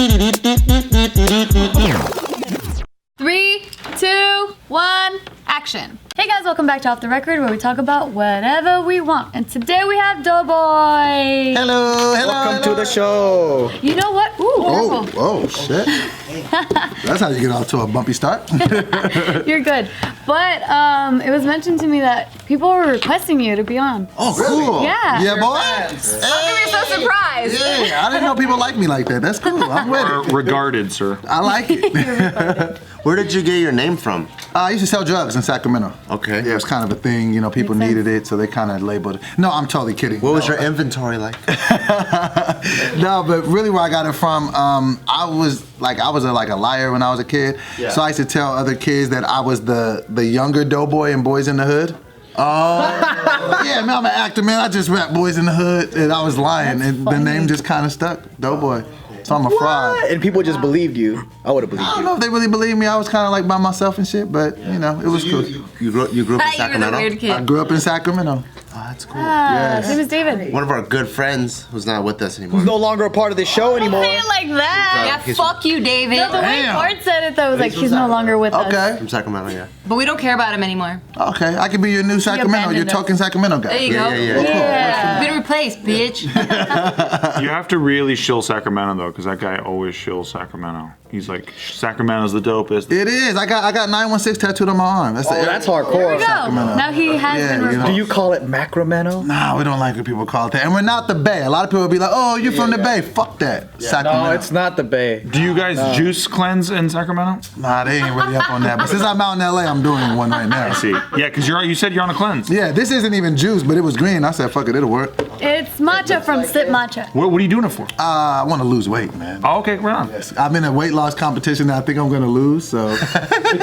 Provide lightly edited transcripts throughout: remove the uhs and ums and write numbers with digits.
3, 2, 1, action. Hey guys, welcome back to Off the Record, where we talk about whatever we want. And today we have DoBoy. Hello. Welcome to the show. You know what? Ooh, Oh, shit. That's how you get off to a bumpy start. You're good. But it was mentioned to me that people were requesting you to be on. Oh, cool. Yeah. Yeah, boy. How come you're so surprised? Yeah, I didn't know people like me like that. That's cool. I'm with it. Regarded, sir. I like it. Where did you get your name from? I used to sell drugs in Sacramento. Okay. Yeah, it was kind of a thing. You know, people needed it, so they kind of labeled it. No, I'm totally kidding. What was your inventory like? No, but really where I got it from, I was a liar when I was a kid. Yeah. So I used to tell other kids that I was the younger doughboy in Boys in the Hood. Oh. Yeah, man, I'm an actor, man. I just rap Boys in the Hood, and I was lying, and the name just kind of stuck, Doughboy. So I'm a fraud. And people just believed you. I would have believed I don't you. know if they really believed me. I was kind of like by myself and shit, but you know, it was cool. You grew up in You were the Sacramento? weird kid. I grew up in Sacramento. Oh, that's cool. Yes. His name is David. One of our good friends who's not with us anymore. Who's no longer a part of this show anymore. Say it like that. Yeah, fuck you, David. No, the way Damn. Bart said it though was like he's no longer with us. Okay, From Sacramento, yeah. But we don't care about him anymore. okay. I could be your new Sacramento. You're abandoned us. talking Sacramento guy. There you go. Yeah. Been replaced, bitch. You have to really shill Sacramento though, because that guy always shills Sacramento. He's like, Sacramento's the dopest. It is. I got 916 tattooed on my arm. That's That's There hardcore. we go. Sacramento. Now he has Yeah, been you know. replaced. Do you call it Macramento? Nah, we don't like when people call it that. And we're not the Bay. A lot of people will be like, oh, you're from the Bay. Fuck that. Sacramento. No, it's not the Bay. Do you guys juice cleanse in Sacramento? Nah, they ain't really up on that. But since I'm out in LA, I'm doing one right now. I see. Yeah, because you said you're on a cleanse. Yeah, this isn't even juice, but it was green. I said, fuck it, it'll work. It's matcha from Sip Matcha. What are you doing it for? I want to lose weight, man. Oh, okay, right on. I'm in a weight loss competition that I think I'm going to lose, so.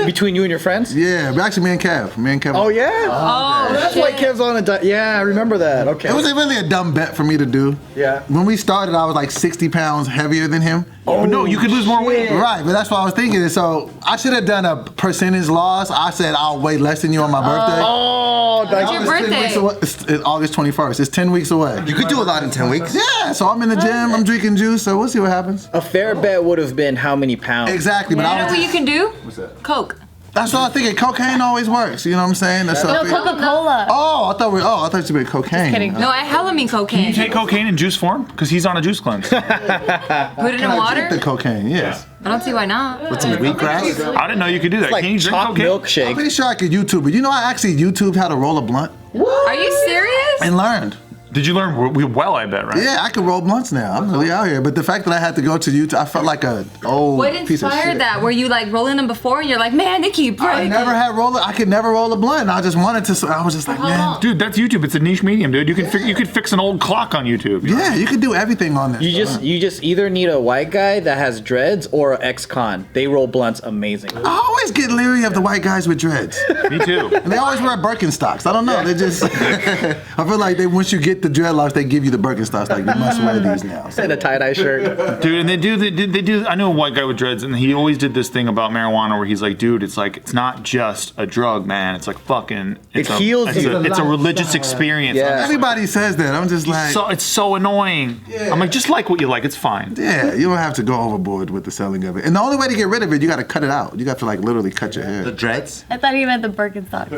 Between you and your friends? Yeah, but actually me and Kev. Oh, yeah? Oh, That's why Kev's on a diet. Yeah, I remember that. Okay. It was really a dumb bet for me to do. Yeah. When we started, I was like 60 pounds heavier than him. Oh, no, you could lose more weight. Right, but that's what I was thinking. So I should have done a percentage loss. I said I'll weigh less than you on my birthday. Oh, When's your It's 10 birthday? weeks away. It's August 21st. It's 10 weeks away. You could do a lot in 10 weeks. Yeah, so I'm in the gym. I'm drinking juice. So we'll see what happens. a fair bet would have been how many pounds? Exactly, but You I know was what you can do? What's that? Coke. That's what I was thinking. Cocaine always works. You know what I'm saying? That's No, something. Coca-Cola. Oh, I thought you meant cocaine. kidding. No, I hella mean cocaine. You take cocaine in juice form? Because he's on a juice cleanse. Put it in Can I water? drink the cocaine? Yes. I don't see why not. With some wheatgrass? I didn't know you could do that. It's like Can you drink chopped cocaine? I'm milkshake. pretty sure I could YouTube it. You know, I actually YouTubed how to roll a blunt Are you serious? and learned. Did you learn well, I bet, right? Yeah, I can roll blunts now. I'm really out here. But the fact that I had to go to YouTube, I felt like a old What piece of shit. inspired that? Were you like rolling them before and you're like, man, they keep I breaking? never had roller. I could never roll a blunt. I just wanted to. So I was just like, man. Dude, that's YouTube. It's a niche medium, dude. You could fix an old clock on YouTube. Yeah, you could do everything on this. You just either need a white guy that has dreads or an ex-con. They roll blunts amazing. I always get leery of the white guys with dreads. Me too. And they always wear Birkenstocks. I don't know. They just. I feel like once you get the dreadlocks, they give you the Birkenstocks. Like you must wear these now. And a tie-dye shirt. Dude, and they do. I know a white guy with dreads, and he always did this thing about marijuana where he's like, dude, it's not just a drug, man. It's like fucking. It heals you. It's a religious experience. Yeah. Everybody says that. I'm just like. It's so annoying. I'm like, just like what you like. It's fine. Yeah, you don't have to go overboard with the selling of it. And the only way to get rid of it, you got to cut it out. You got to like literally cut your hair. The dreads? I thought he meant the Birkenstock.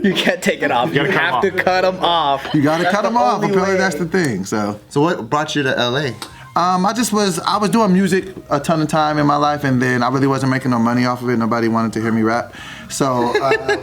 You can't take it off. You gotta cut 'em have to cut them off. You got to cut them off. only Apparently, way. that's the thing. So. So what brought you to LA? I was doing music a ton of time in my life, and then I really wasn't making no money off of it. Nobody wanted to hear me rap. So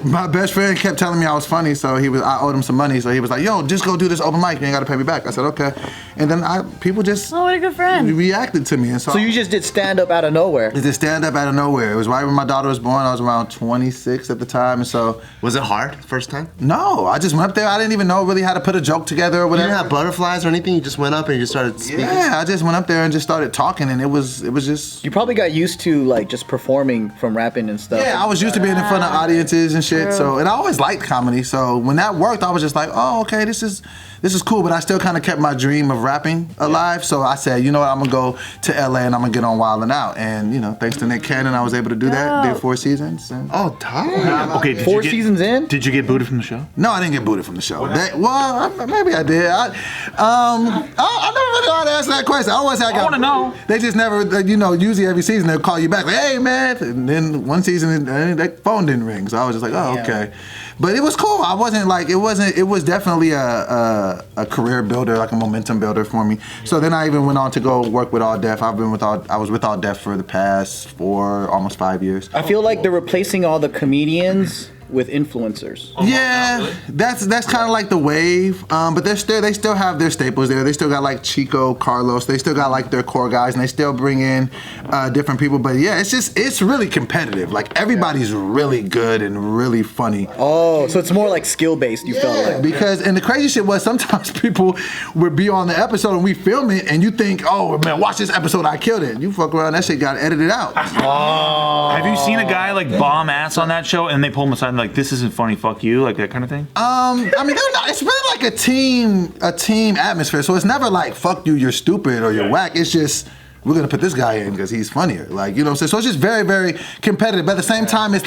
my best friend kept telling me I was funny, so I owed him some money. So he was like, "Yo, just go do this open mic. You ain't got to pay me back." I said, "Okay." And then people just Oh, what a good friend. reacted to me, and So you just did stand-up out of nowhere. It just stand up out of nowhere. It was right when my daughter was born. I was around 26 at the time, and so Was it hard first time? no, I just went up there. I didn't even know really how to put a joke together or You whatever. didn't have butterflies or anything? You just went up and you just started speaking? Yeah, I just went up there and just started talking, and it was just. You probably got used to like just performing from rapping and stuff. Yeah, I was used to being in front of audiences and shit. So, and I always liked comedy. So when that worked, I was just like, oh, okay, this is cool. But I still kind of kept my dream of rapping alive. So I said, you know what, I'm gonna go to LA and I'm gonna get on Wild 'N Out. And thanks to Nick Cannon, I was able to do that. Did 4 seasons. And Oh, tight. Okay, did 4 you get- seasons in? Did you get booted from the show? No, I didn't get booted from the show. Maybe I did. I never really wanted to answer that question. I wanna know. They just never, usually every season they'll call you back like, hey man, and then one season that phone didn't ring, so I was just like, oh okay. But it was cool. I wasn't like it was definitely a career builder, like a momentum builder for me. So then I even went on to go work with All Def. I was with All Def for the past almost 5 years. I feel like they're replacing all the comedians with influencers. Yeah, that's kind of like the wave. But they still have their staples there. They still got like Chico, Carlos. They still got like their core guys, and they still bring in different people. But yeah, it's really competitive. Like everybody's really good and really funny. Oh, so it's more like skill based. You felt like And the crazy shit was sometimes people would be on the episode and we film it, and you think, oh man, watch this episode, I killed it. You fuck around, that shit got edited out. Have you seen a guy like bomb ass on that show, and they pull him aside and like, this isn't funny, fuck you, like that kind of thing? I mean, they're not, it's really like a team atmosphere. So it's never like, fuck you, you're stupid or you're whack. It's just, we're gonna put this guy in because he's funnier. Like, you know what I'm saying? So it's just very, very competitive. But at the same time, it's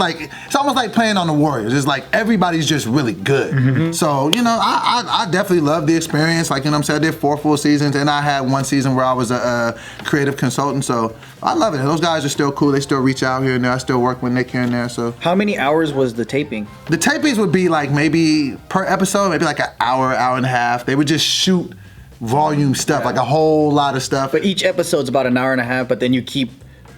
almost like playing on the Warriors. It's like everybody's just really good. Mm-hmm. So, I definitely love the experience. Like, you know what I'm saying? I did 4 full seasons, and I had 1 season where I was a creative consultant. So I love it. And those guys are still cool. They still reach out here and there. I still work with Nick here and there. So how many hours was the taping? the tapings would be like maybe per episode, maybe like an hour, hour and a half. They would just shoot volume stuff, like a whole lot of stuff. But each episode's about an hour and a half, but then you keep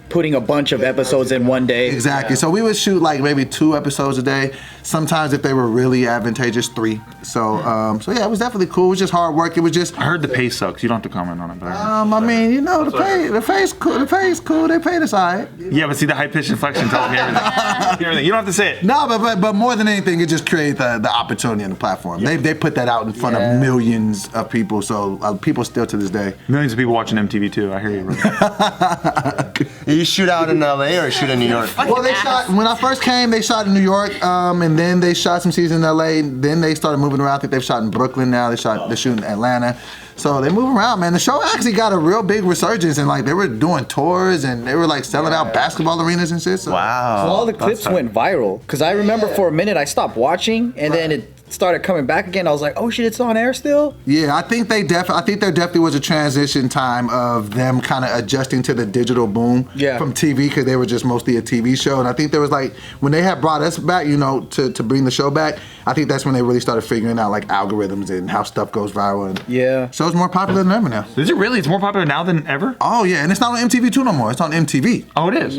putting a bunch of episodes in one day. Exactly. So we would shoot like maybe 2 episodes a day. Sometimes if they were really advantageous, 3. So yeah, it was definitely cool. It was just hard work. It was just. I heard the pay sucks. You don't have to comment on it, but I mean, the pay's cool. The pay's cool. They paid us all right. yeah, but see the high pitched inflection tells me everything. You don't have to say it. No, but more than anything, it just created the opportunity on the platform. They put that out in front of millions of people. So people still to this day. Millions of people watching MTV too. I hear you. Bro. You shoot out in LA or shoot in New York? Well, they shot when I first came. They shot in New York, and then they shot some seasons in LA. Then they started moving around. I think they've shot in Brooklyn now. They're shooting in Atlanta. So they move around, man. The show actually got a real big resurgence, and like they were doing tours, and they were like selling out basketball arenas and shit. So. Wow. So all the clips went viral because I remember for a minute I stopped watching, and then it started coming back again. I was like, oh shit, it's on air still? Yeah, I think there definitely was a transition time of them kind of adjusting to the digital boom from TV, because they were just mostly a TV show. And I think there was like, when they had brought us back, to bring the show back, I think that's when they really started figuring out like algorithms and how stuff goes viral. And show's more popular than ever now. Is it really? It's more popular now than ever? Oh yeah, and it's not on MTV2 no more. It's on MTV. Oh, it is?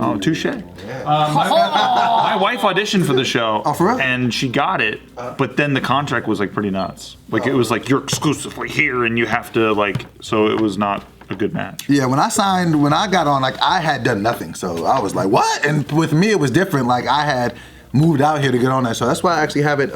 Oh, touche. My wife auditioned for the show. Oh, for real? And she got it, but then the contract was like pretty nuts. Like it was like, you're exclusively here and you have to like, so it was not a good match. Yeah, when I got on, like I had done nothing. So I was like, what? And with me it was different. Like I had moved out here to get on that. So that's why I actually have it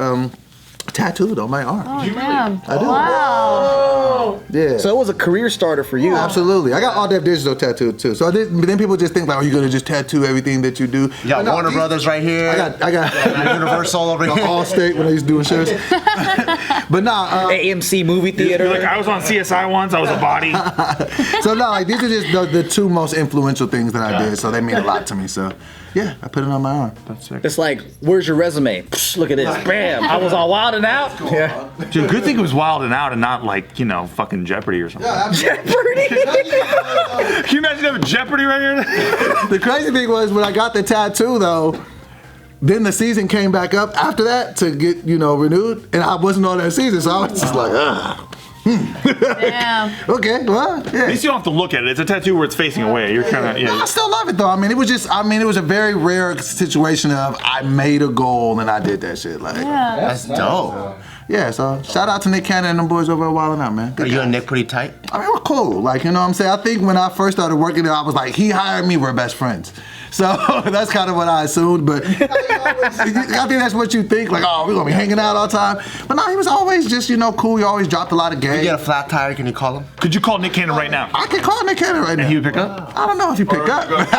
tattooed on my arm. Oh, damn. I do. Wow. Yeah. So it was a career starter for you. Absolutely. I got All Def Digital tattooed too. So then people just think like, oh, you're gonna just tattoo everything that you do. You got Warner Brothers right here. I got Universal over here. Allstate when I used to do insurance. But nah. AMC movie theater. You're like, I was on CSI once, I was a body. So no, like these are just the 2 most influential things that I did. So they mean a lot to me. So yeah, I put it on my arm. That's sick. It's like, where's your resume? Psh, look at this. Bam. I was all wild and out. Yeah. Dude, good thing it was Wild and Out and not like, fucking Jeopardy or something. Jeopardy. Can you imagine having Jeopardy right here? The crazy thing was when I got the tattoo though, then the season came back up after that to get, renewed, and I wasn't on that season, so I was just like, Damn. Okay, well, yeah. At least you don't have to look at it. It's a tattoo where it's facing away. You're kind of, I still love it though. I mean, it was a very rare situation of I made a goal and I did that shit. Like, That's dope. yeah, so shout out to Nick Cannon and them boys over at Wild 'N Out, man. Good Are you guys. and Nick pretty tight? I mean, we're cool. Like, you know what I'm saying? I think when I first started working there, I was like, he hired me, we're best friends. So that's kind of what I assumed, but I think that's what you think, like, oh, we're gonna be hanging out all the time. But no, he was always just, cool. He always dropped a lot of You game. get a flat tire, can you call him? Could you call Nick Cannon right now? I can call Nick Cannon right now. And he would pick up? I don't know if he pick up. But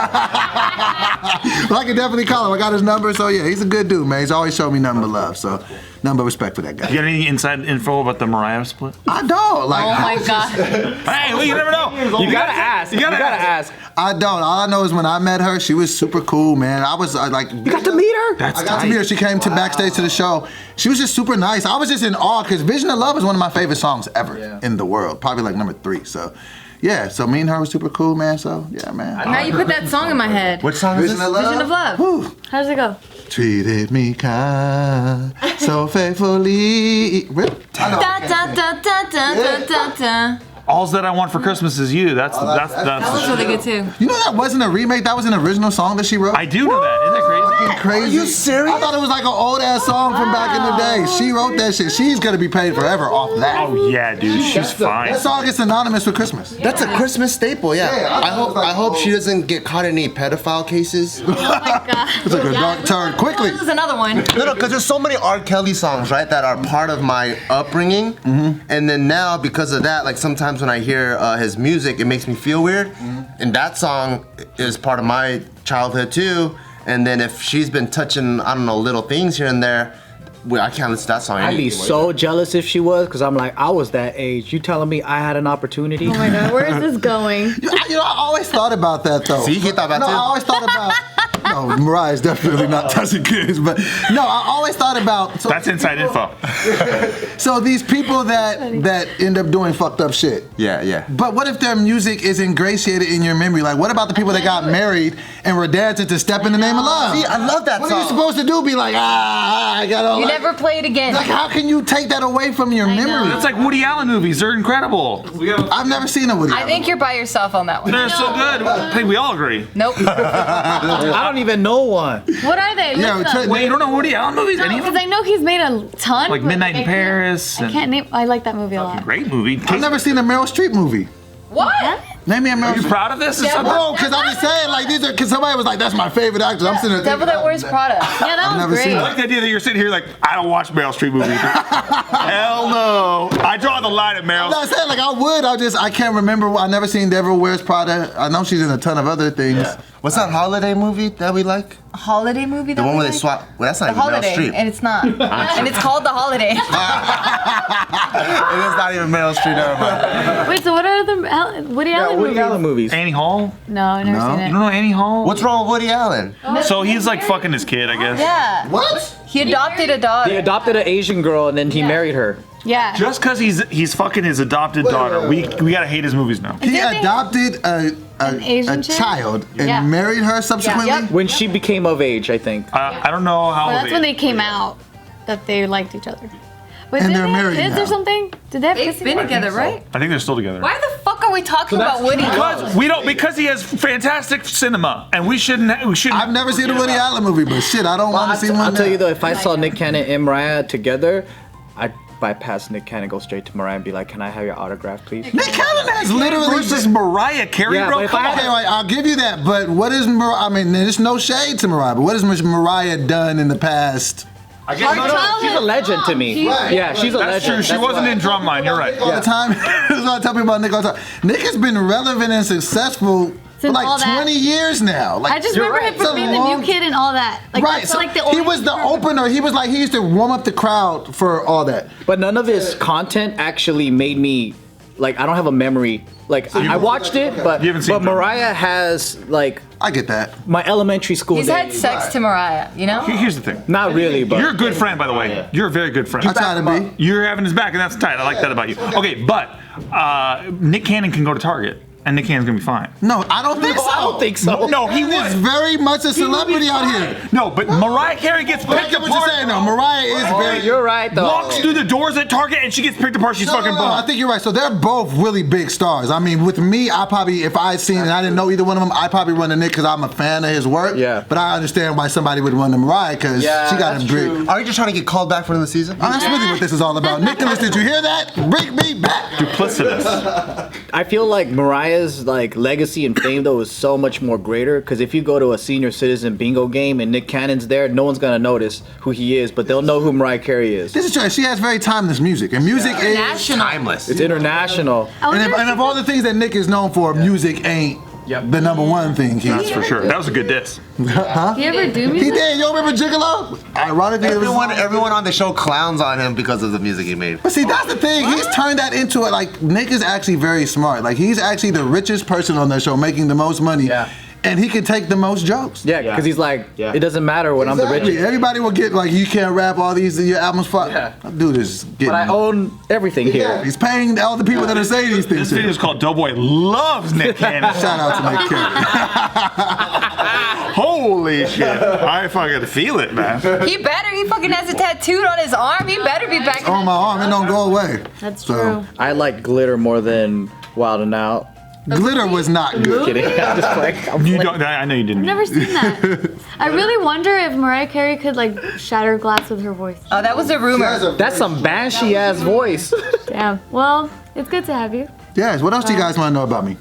I can definitely call him. I got his number, so yeah, he's a good dude, man. He's always showed me nothing but love, so nothing but respect for that guy. You got any inside info about the Mariah split? I don't. Like, Oh my god. Hey, well, you never know. You gotta ask. You gotta ask. I don't. All I know is when I met her, she was super cool, man. I was like, You got to meet her? That's I got to meet her. She came to backstage to the show. She was just super nice. I was just in awe because Vision of Love is one of my favorite songs ever in the world. Probably like number 3. So, yeah, so me and her was super cool, man. So yeah, man. Now you put that song in my head. Which song is Vision this? of Love. Vision of Love. Whew. How does it go? Treated me kind, so faithfully. Da da da da da da da da. All's That I Want for Christmas Is You. That's That was really good too. You know that wasn't a remake. That was an original song that she wrote. I do know that. Isn't that crazy? Crazy. Are you serious? I thought it was like an old ass song from back in the day. She wrote that shit. She's gonna be paid forever off that. Oh yeah, dude. She's fine. That song is synonymous with Christmas. That's a Christmas staple, yeah. Yeah, I hope she doesn't get caught in any pedophile cases. Oh my god. It's like a dark turn quickly. This is another one. No, because there's so many R. Kelly songs, right, that are part of my upbringing. And then now, because of that, like sometimes when I hear his music, it makes me feel weird. And that song is part of my childhood too. And then if she's been touching, I don't know, little things here and there, well, I can't listen to that song. I'd be so jealous if she was, because I'm like, I was that age. You telling me I had an opportunity? Oh my god, where is this going? You know, I always thought about that though. See, you thought about No, too? I always thought about. No, Mariah's definitely not touching kids, but no, I always thought about. So That's inside info. So these people that end up doing fucked up shit. Yeah. But what if their music is ingratiated in your memory? Like, what about the people that got married and were dancing to Step in the Name of Love? See, I love that What song. are you supposed to do? Be like, I got all You that. never play it again. Like, how can you take that away from your know. memory? It's like Woody Allen movies. They're incredible. I've never seen a Woody I Allen. think you're by yourself on that one. They're so good. I think we all agree. Nope. I don't even know one. What are they? Yeah, List them. Wait, you don't know Woody Allen movies? Any of Because them? I know he's made a ton. Like but Midnight in I can't- Paris. I and- can't name. I like that movie a lot. Great movie. I've never seen a Meryl Streep movie. What? Name me a Meryl Are you Streep. proud of this? Or Yeah, something? No, because I'm just saying, like, these are, because somebody was like, that's my favorite actor. I'm sitting there Devil thinking, That Wears Prada. Yeah, that was never great. seen I like the idea that you're sitting here like, I don't watch Meryl Streep movies. Hell no. I draw the line at Meryl. I'm not saying like I would. I can't remember. I never seen Devil Wears Prada. I know she's in a ton of other things. What's that holiday movie that we like? A holiday movie? The one where they swap. Well, that's not The even Meryl Holiday. Streep. And it's not. And it's called The Holiday. It is not even Meryl Streep. Never mind. Wait, so what are the Woody Allen Woody movies? Allen movies. Annie Hall? No, I've never seen You it. don't know Annie Hall? What's wrong with Woody Allen? So he's like fucking his kid, I guess. Yeah. What? He adopted a He daughter. adopted an Asian girl and then he married her. Yeah. Just because he's fucking his adopted daughter, we gotta hate his movies now. He Did they- adopted An Asian a chick? child and Yeah. married her subsequently. Yep. When she became of age, I think. I don't know how. Well, that's when they came out that they liked each other. Wait, And did they're they have married kids now. or something? Did they have They've kids been together? together, right? I think they're still together. Why the fuck are we talking about Woody? Because we don't. Because he has fantastic cinema, and we shouldn't. I've never seen a Woody Allen movie, but shit, I don't want to see one. I'll tell now. you though, if I saw Nick Cannon and Mariah together, I'd bypass Nick Cannon, go straight to Mariah and be like, can I have your autograph, please? Nick Cannon has literally versus Mariah Carey, Yeah, bro. but if Come I on. Okay, right, I'll give you that, but what is I mean, there's no shade to Mariah, but what has Mariah done in the past? I guess No, no, She's a legend to me. Right. Yeah, she's a That's legend. true. She wasn't in Drumline. You're right. All the time. That's what I tell people about Nick all the time. Nick has been relevant and successful for Since all like that. 20 years now. Like, I just you're remember right. him from It's a being the long- new kid and all that. Like, Right, that's so like the he only was the part- opener. He was like, he used to warm up the crowd for all that. But none of his content actually made me, like, I don't have a memory. Like, I watched it, but You haven't seen it. Mariah has, like, I get that. my elementary school He's days. had sex to Mariah, you know? Here's the thing. Not really, but. You're a good friend, by the way. You're a very good friend. I try to be. You're having his back, and that's tight. I like that about you. Okay, but Nick Cannon can go to Target, and Nick Cannon's gonna be fine. No, I don't think so. I don't think so. No, he He is would. very much a celebrity out here. No, but Mariah Carey gets But I picked get what you're apart. saying though. Mariah is very. You're right, though. Walks through the doors at Target, and she gets picked apart. She's fucking I bummed. think you're right. So they're both really big stars. I mean, with me, I probably, if I seen and I didn't know either one of them, I probably run to Nick because I'm a fan of his work. Yeah. But I understand why somebody would run to Mariah because Yeah, she got that's him big. true. Are you just trying to get called back for another season? Oh, that's really what this is all about. Nicholas, did you hear that? Bring me back. Duplicitous. I feel like Mariah's like legacy and fame though is so much more greater because if you go to a senior citizen bingo game and Nick Cannon's there, no one's gonna notice who he is, but they'll know who Mariah Carey is. This is true. She has very timeless music, and music is. National. Timeless. It's international. I wonder And if of she all the things that Nick is known for, music ain't the number one thing. That's for sure. That was a good diss. Huh? Did he ever do He music? did. You don't remember Gigolo? Ironically, it was- Everyone on the show clowns on him because of the music he made. But see, that's the thing. He's turned that into it. Like Nick is actually very smart. Like he's actually the richest person on the show, making the most money. Yeah. and he can take the most jokes. Yeah, because he's like, it doesn't matter when I'm the Exactly. richest. Everybody will get like, you can't rap all these your albums. Fuck. Yeah. Dude is getting. But I own everything here. He's paying all the people that are saying these things. This video is called DoBoy Loves Nick Cannon. Shout out to Nick Cannon. Holy shit. I fucking feel it, man. He better. He fucking has it tattooed on his arm. He better be back. On my arm, it don't go away. That's So, true. I like glitter more than Wild 'N Out. Glitter was not good. Kidding. I'm just playing. You don't. I know you didn't. I've never seen that. I really wonder if Mariah Carey could like shatter glass with her voice. Oh, that was a rumor. That's some banshee ass voice. Damn. Well, it's good to have you. Yes. What else do you guys want to know about me?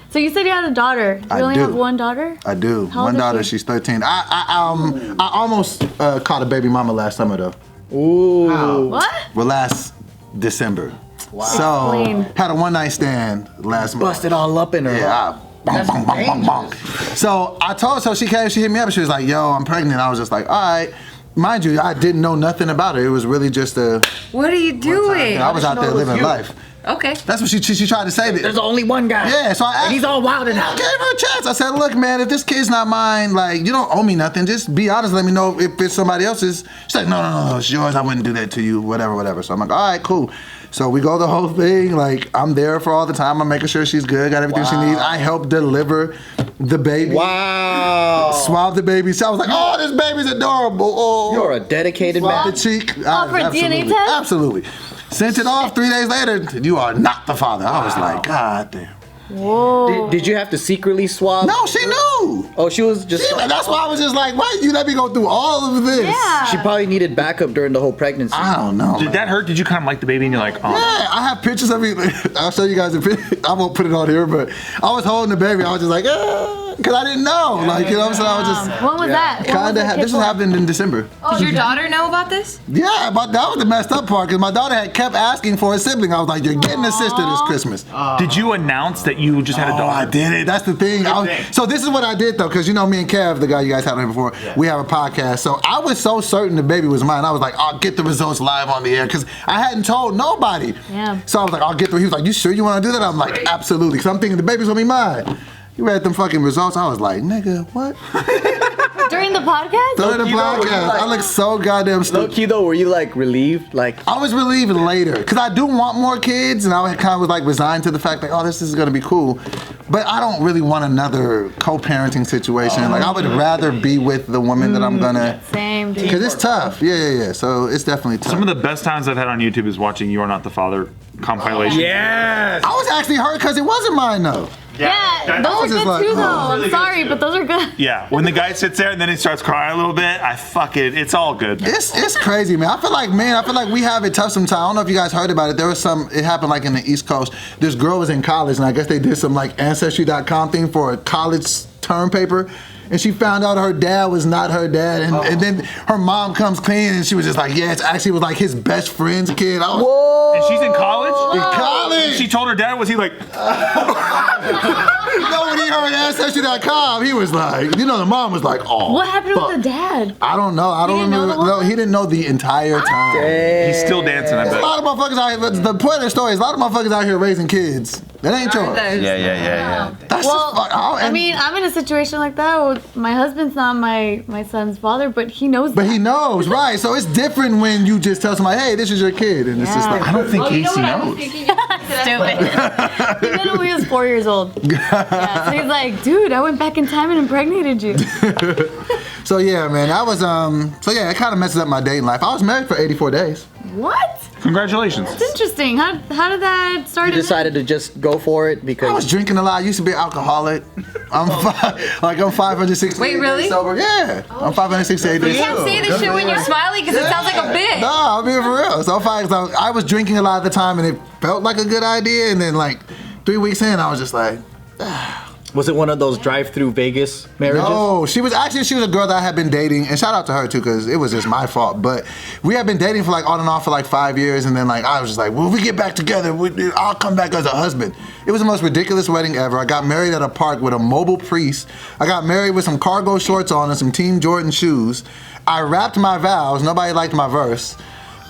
So you said you had a daughter. You I only do. have one daughter? I do. How old One is daughter. she? She's 13. I almost caught a baby mama last summer though. Ooh. What? Well, last December. Wow. Explain. So had a one night stand last month. Busted all up in her. Yeah. Bonk, bonk, bonk, bonk, bonk. So I told her, so she came, she hit me up, and she was like, yo, I'm pregnant. I was just like, all right. Mind you, I didn't know nothing about her. It was really just a. What are you doing? I was out there living life. Okay. That's what she tried to say. There's only one guy. Yeah, so I asked, And he's all wild and I out. gave her a chance. I said, look, man, if this kid's not mine, like, you don't owe me nothing. Just be honest. Let me know if it's somebody else's. She's like, no, it's yours. I wouldn't do that to you, whatever. So I'm like, all right, cool. So we go the whole thing. Like, I'm there for all the time. I'm making sure she's good, got everything she needs. I help deliver the baby. Wow. Swab the baby. So I was like, oh, this baby's adorable. Oh. You're a dedicated Swab man. the cheek. Oh, for DNA test? Absolutely. Sent it off 3 days later. You are not the father. I was like, God damn. Whoa. Did you have to secretly swab? No, she knew. Oh, she was just. That's why I was just like, why you let me go through all of this? Yeah. She probably needed backup during the whole pregnancy. I don't know. Did that hurt? Did you kind of like the baby and you're like, oh. Yeah, I have pictures of it. I'll show you guys a picture. I won't put it on here, but I was holding the baby. I was just like, because I didn't know. Like, you know what I'm saying? I was just When was that? When was kind the of. kid This was born? happening in December. Did your daughter know about this? Yeah, but that was the messed up part because my daughter had kept asking for a sibling. I was like, you're getting a sister this Christmas. Did you announce that you just had a Oh, daughter? I did it. That's the thing. So this is what I did though, because you know me and Kev, the guy you guys had on here before, we have a podcast. So I was so certain the baby was mine. I was like, I'll get the results live on the air because I hadn't told nobody. Yeah. So I was like, I'll get the. He was like, you sure you want to do that? I'm like, absolutely. Because I'm thinking the baby's gonna be mine. You read them fucking results. I was like, nigga, what? During the podcast? During the podcast, I look so goddamn Low stupid. key though, were you like relieved? Like, I was relieved later because I do want more kids, and I kind of was like resigned to the fact that this is gonna be cool, but I don't really want another co-parenting situation. Like I would rather be with the woman that I'm gonna, Same, dude. because it's tough. Yeah. So it's definitely tough. Some of the best times I've had on YouTube is watching You Are Not the Father compilation. yes. I was actually hurt because it wasn't mine though. Yeah, those are just good like, too, though. oh. I'm sorry, but those are good. Yeah, when the guy sits there and then he starts crying a little bit, it's all good. It's crazy, man. I feel like we have it tough sometimes. I don't know if you guys heard about it. There was it happened like in the East Coast. This girl was in college, and I guess they did some like Ancestry.com thing for a college term paper. And she found out her dad was not her dad, and then her mom comes clean, and she was just like, yeah, it actually was like his best friend's kid. I was, And she's in college? in college. She told her dad, was he like, You know, when he heard Ancestry.com, he was like, the mom was like, oh. What happened fuck. with the dad? I don't know. I don't didn't know remember. the whole No, he didn't know the entire time. he's still dancing, I A bet. lot of motherfuckers out here, the point of the story is a lot of motherfuckers out here raising kids. That ain't yours. Yeah. That's Well, just, I mean, I'm in a situation like that. My husband's not my son's father, but he knows but that. he knows, right? So it's different when you just tell somebody, hey, this is your kid. And it's just like, I don't think Casey knows. Stupid. He met him when he was 4 years old. Yeah, so he's like, dude, I went back in time and impregnated you. so yeah, man, that was, so yeah, it kind of messes up my dating life. I was married for 84 days. What? Congratulations. It's interesting. How did that start? You decided to just go for it I was because drinking a lot. I used to be an alcoholic. I'm 568 Wait, really? days sober. Yeah, I'm 568 You days can't sober. say this shit when you're smiling because it sounds like a bitch. No, I'm being for real. So I was drinking a lot of the time, and it felt like a good idea. And then like 3 weeks in, I was just like, was it one of those drive-through Vegas marriages? no. She was a girl that I had been dating, and shout out to her too, because it was just my fault. But we had been dating for like on and off for like 5 years, and then like I was just like, well, if we get back together, I'll come back as a husband. It was the most ridiculous wedding ever. I got married at a park with a mobile priest. I got married with some cargo shorts on and some Team Jordan shoes. I rapped my vows. Nobody liked my verse.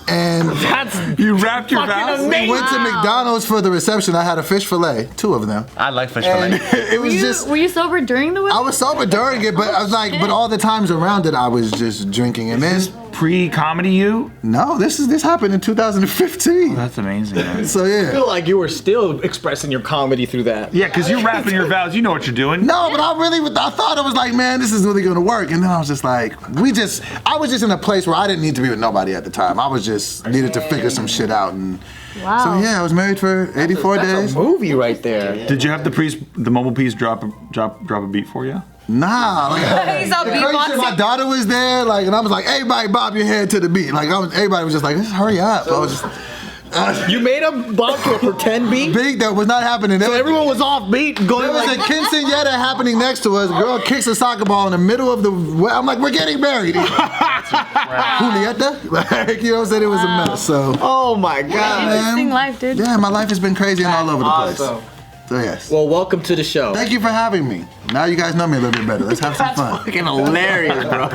And You wrapped your vows? we went to McDonald's for the reception. I had a fish fillet, 2 of them. I like fish And fillet. it was just. Were you sober during the wedding? I was sober during it, but I was like, but all the times around it, I was just drinking. And then, Pre-comedy you? no, this happened in 2015. That's amazing, man. So I yeah. feel like you were still expressing your comedy through that. Yeah, because you're rapping your vows. You know what you're doing. No, but I thought it was like, man, this is really gonna work. And then I was just like, I was just in a place where I didn't need to be with nobody at the time. I was just needed to figure some shit out. And Wow. so yeah, I was married for 84 That's days. a movie right there. Did you have the mobile piece drop a beat for you? Nah, like, He's all the crazy shit, my beatboxing. daughter was there, like, and I was like, everybody bob your head to the beat. Like, everybody was just like, just hurry up. I was just, You made a bop to a pretend beat? big that was not happening. So everyone was off beat going There was like, a quinceañera happening next to us. Girl kicks a soccer ball in the middle of the. I'm like, we're getting married. Julieta, like, you know what I'm saying? It was a mess. So oh my God. Interesting life, dude. yeah, my life has been crazy and all over the place. Awesome. So yes. Well, welcome to the show. Thank you for having me. Now you guys know me a little bit better. Let's have some fun. Fucking hilarious, bro.